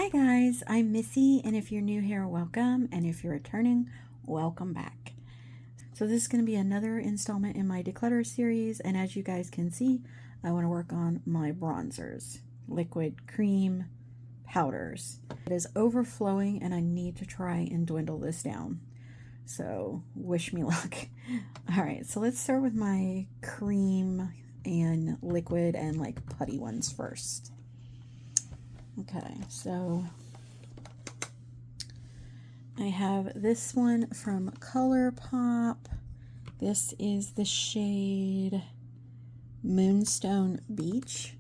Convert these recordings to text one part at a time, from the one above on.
Hi guys, I'm Missy, and if you're new here, welcome, and if you're returning, welcome back. So this is going to be another installment in my Declutter series, and as you guys can see, I want to work on my bronzers, liquid, cream, powders. It is overflowing, and I need to try and dwindle this down. So wish me luck. Alright, so let's start with my cream and liquid and like putty ones first. Okay, so I have this one from ColourPop. This is the shade Moonstone Beach.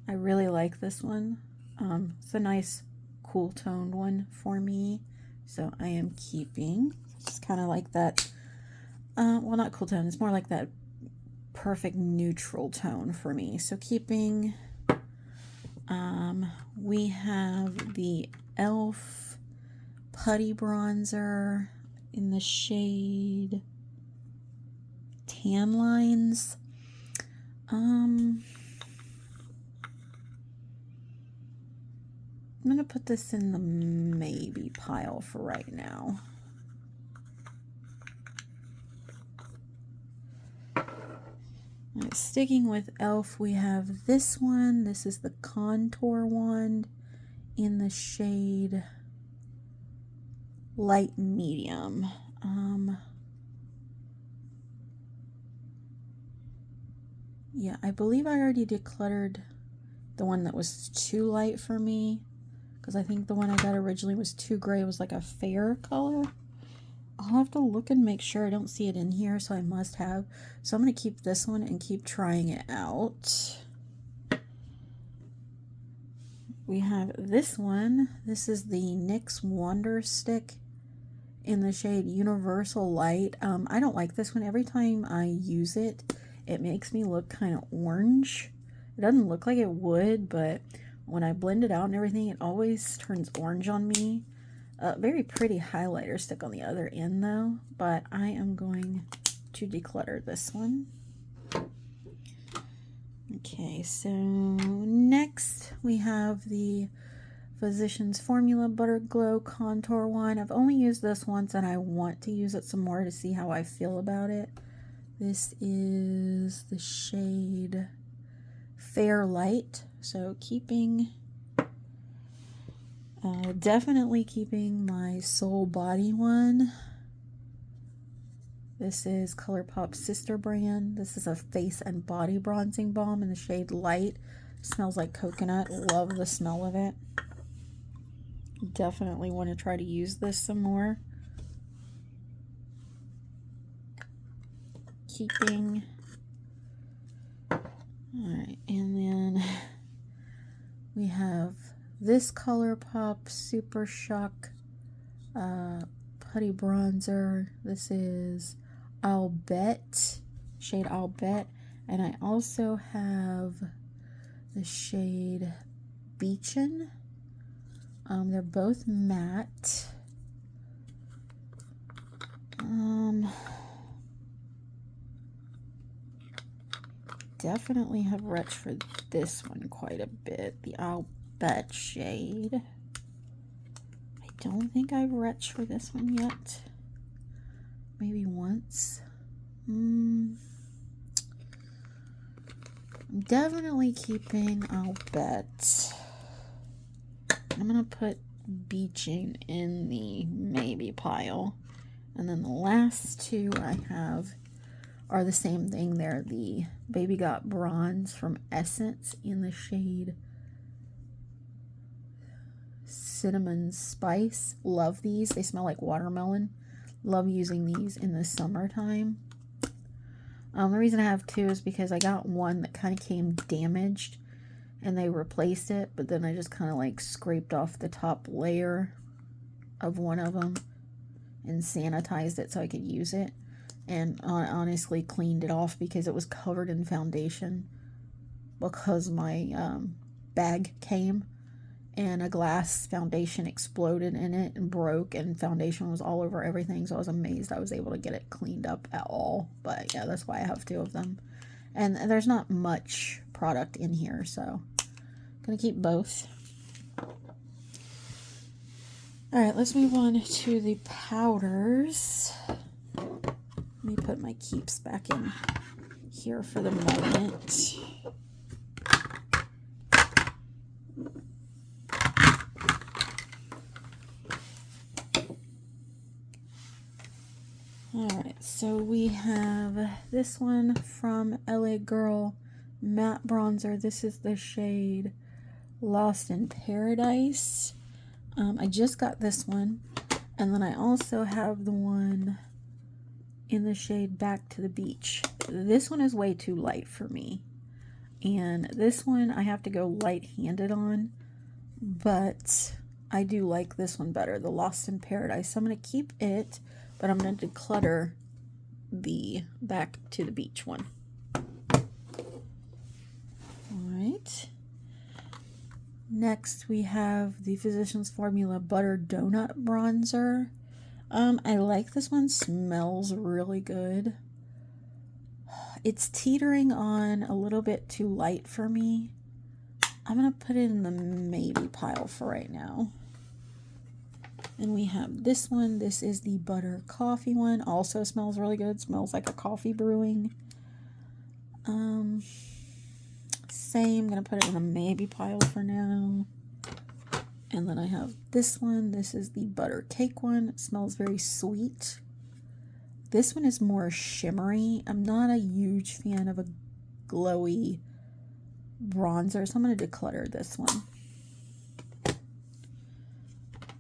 I really like this one. It's a nice cool toned one for me, so I am keeping. It's kind of like that, well, not cool tone, it's more like that perfect neutral tone for me, so keeping. We have the E.L.F. Putty Bronzer in the shade Tan Lines. I'm going to put this in the maybe pile for right now. Right, sticking with E.L.F., we have this one. This is the contour one in the shade Light Medium. Yeah, I believe I already decluttered the one that was too light for me, because I think the one I got originally was too gray. It was like a fair color. I'll have to look and make sure. I don't see it in here, so I must have. So I'm going to keep this one and keep trying it out. We have this one. This is the NYX Wonderstick in the shade Universal Light. I don't like this one. Every time I use it, it makes me look kind of orange. It doesn't look like it would, but when I blend it out and everything, it always turns orange on me. Very pretty highlighter stick on the other end though, but I am going to declutter this one. Okay, so next we have the Physicians Formula Butter Glow Contour one. I've only used this once and I want to use it some more to see how I feel about it. This is the shade Fair Light, so keeping... definitely keeping my Soul Body one. This is ColourPop's sister brand. This is a face and body bronzing balm in the shade Light. Smells like coconut. Love the smell of it. Definitely want to try to use this some more. Keeping. Alright, and then we have this ColourPop Supershock Putty Bronzer. This is I'll Bet, shade I'll Bet. And I also have the shade Beachin. They're both matte. Definitely have retched for this one quite a bit. The I'll Bet shade. I don't think I've retched for this one yet. Maybe once. I'm definitely keeping I'll Bet. I'm gonna put Beachin in the maybe pile. And then the last two I have are the same thing. They're the Baby Got Bronze from Essence in the shade Cinnamon Spice. Love these. They smell like watermelon. Love using these in the summertime. The reason I have two is because I got one that kind of came damaged and they replaced it, but then I just kind of like scraped off the top layer of one of them and sanitized it so I could use it, and honestly cleaned it off because it was covered in foundation because my bag came and a glass foundation exploded in it and broke, and foundation was all over everything, so I was amazed I was able to get it cleaned up at all. But yeah, that's why I have two of them. And there's not much product in here, so I'm gonna keep both. Alright, let's move on to the powders. Let me put my keeps back in here for the moment. Alright, so we have this one from LA Girl Matte Bronzer. This is the shade Lost in Paradise. I just got this one, and then I also have the one in the shade Back to the Beach. This one is way too light for me, and this one I have to go light-handed on, but I do like this one better, the Lost in Paradise. So I'm going to keep it, but I'm going to declutter the Back to the Beach one. Alright. Next we have the Physicians Formula Butter Donut Bronzer. I like this one. Smells really good. It's teetering on a little bit too light for me. I'm going to put it in the maybe pile for right now. And we have this one. This is the Butter Coffee one. Also smells really good. Smells like a coffee brewing. Same. I'm going to put it in the maybe pile for now. And then I have this one. This is the Butter Cake one. It smells very sweet. This one is more shimmery. I'm not a huge fan of a glowy bronzer, so I'm going to declutter this one.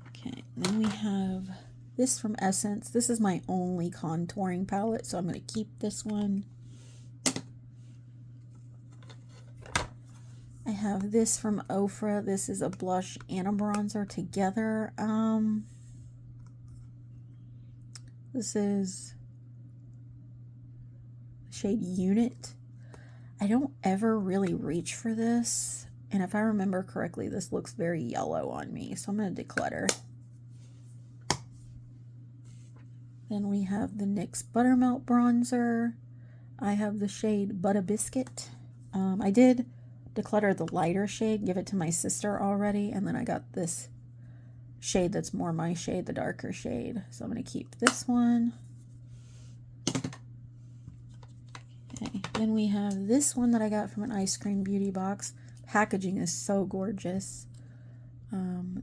Okay, then we have this from Essence. This is my only contouring palette, so I'm going to keep this one. I have this from Ofra. This is a blush and a bronzer together. This is shade Unit. I don't ever really reach for this, and if I remember correctly, this looks very yellow on me, so I'm going to declutter. Then we have the NYX Buttermelt Bronzer. I have the shade Butta Biscuit. I did declutter the lighter shade, give it to my sister already, and then I got this shade that's more my shade, the darker shade. So I'm going to keep this one. Okay, then we have this one that I got from an Ice Cream Beauty box. Packaging is so gorgeous.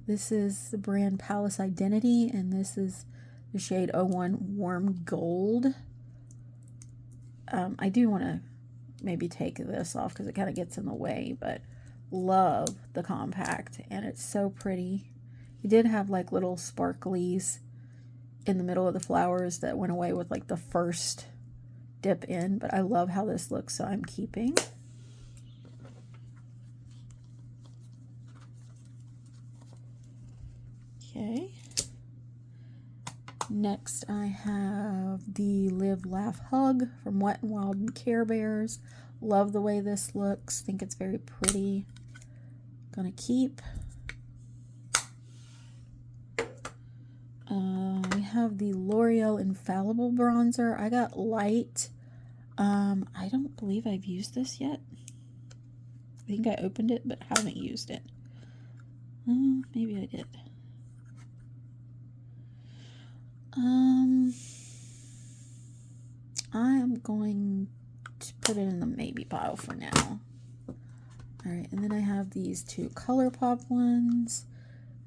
This is the brand Palace Identity, and this is the shade 01 Warm Gold. I do want to maybe take this off because it kind of gets in the way, but love the compact, and it's so pretty. It did have like little sparklies in the middle of the flowers that went away with like the first dip in, but I love how this looks, so I'm keeping. Okay. Next I have the Live Laugh Hug from Wet n Wild and Care Bears. Love the way this looks. Think it's very pretty. Gonna keep. We have the L'Oreal Infallible Bronzer. I got light. I don't believe I've used this yet. I think I opened it, but haven't used it. Maybe I did. I am going to put it in the maybe pile for now. Alright, and then I have these two ColourPop ones.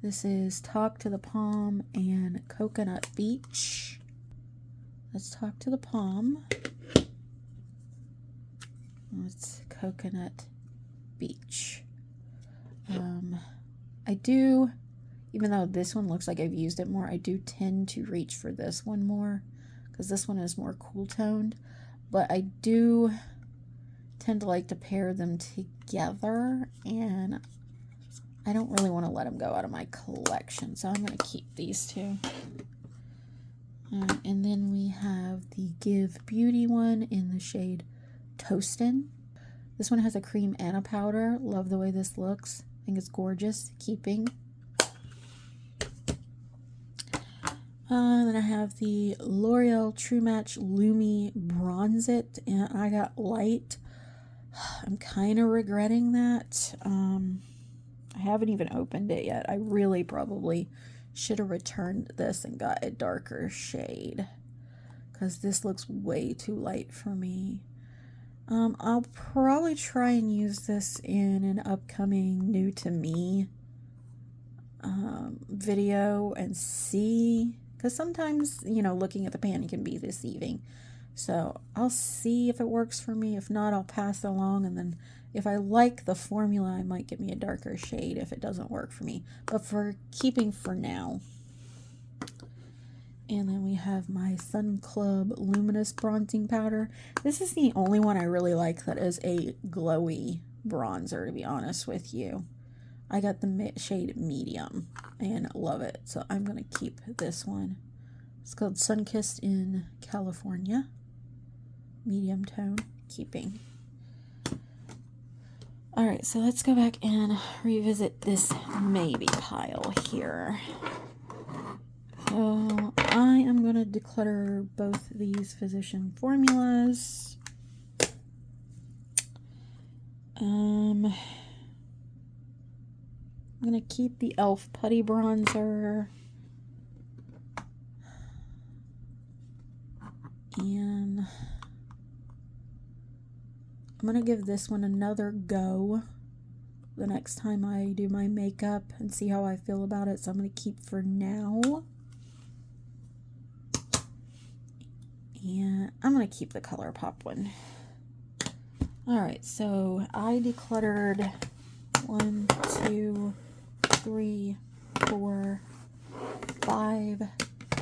This is Talk to the Palm and Coconut Beach. Let's talk to the palm. It's Coconut Beach. I do, even though this one looks like I've used it more, I do tend to reach for this one more because this one is more cool toned, but I do tend to like to pair them together, and I don't really want to let them go out of my collection, so I'm going to keep these two. And then we have the Give Beauty one in the shade Toastin. This one has a cream and a powder. Love the way this looks. I think it's gorgeous. Keeping. Then I have the L'Oreal True Match Lumi Bronze It, and I got light. I'm kind of regretting that. I haven't even opened it yet. I really probably should have returned this and got a darker shade, because this looks way too light for me. I'll probably try and use this in an upcoming new to me video and see, because sometimes, you know, looking at the pan can be deceiving. So I'll see if it works for me. If not, I'll pass it along, and then if I like the formula, I might get me a darker shade if it doesn't work for me. But for keeping for now. And then we have my Sun Club Luminous Bronzing Powder. This is the only one I really like that is a glowy bronzer, to be honest with you. I got the shade Medium and love it. So I'm going to keep this one. It's called Sunkissed in California. Medium tone. Keeping. Alright, so let's go back and revisit this maybe pile here. So I am going to declutter both these Physician formulas. I'm going to keep the E.L.F. Putty Bronzer. And I'm going to give this one another go the next time I do my makeup and see how I feel about it. So I'm going to keep for now. And I'm going to keep the ColourPop one. Alright, so I decluttered 1, 2, 3, 4, 5,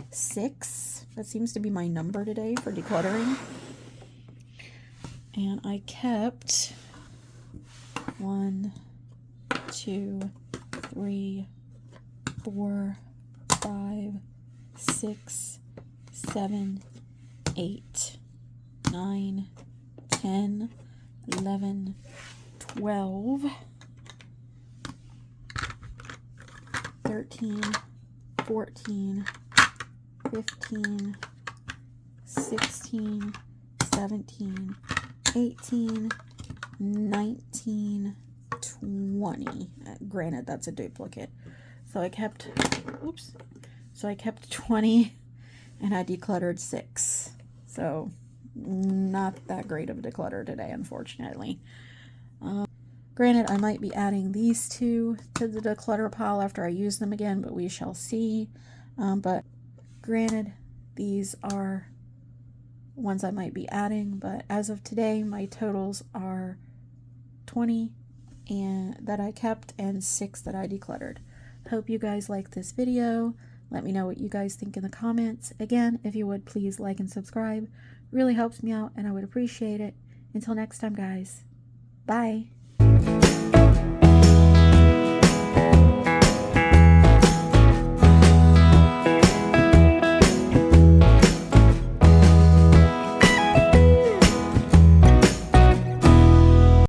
6. That seems to be my number today for decluttering. And I kept 1, 2, 3, 4, 5, 6, 7, 8, 9, 10, 11, 12, 13, 14, 15, 16, 17, 18, 19, 20. Granted, that's a duplicate. So I kept, oops. So I kept 20 and I decluttered 6. So not that great of a declutter today, unfortunately. Granted, I might be adding these two to the declutter pile after I use them again, but we shall see. But granted, these are ones I might be adding, but as of today, my totals are 20 and that I kept and 6 that I decluttered. Hope you guys like this video. Let me know what you guys think in the comments. Again, if you would, please like and subscribe. Really helps me out and I would appreciate it. Until next time, guys. Bye.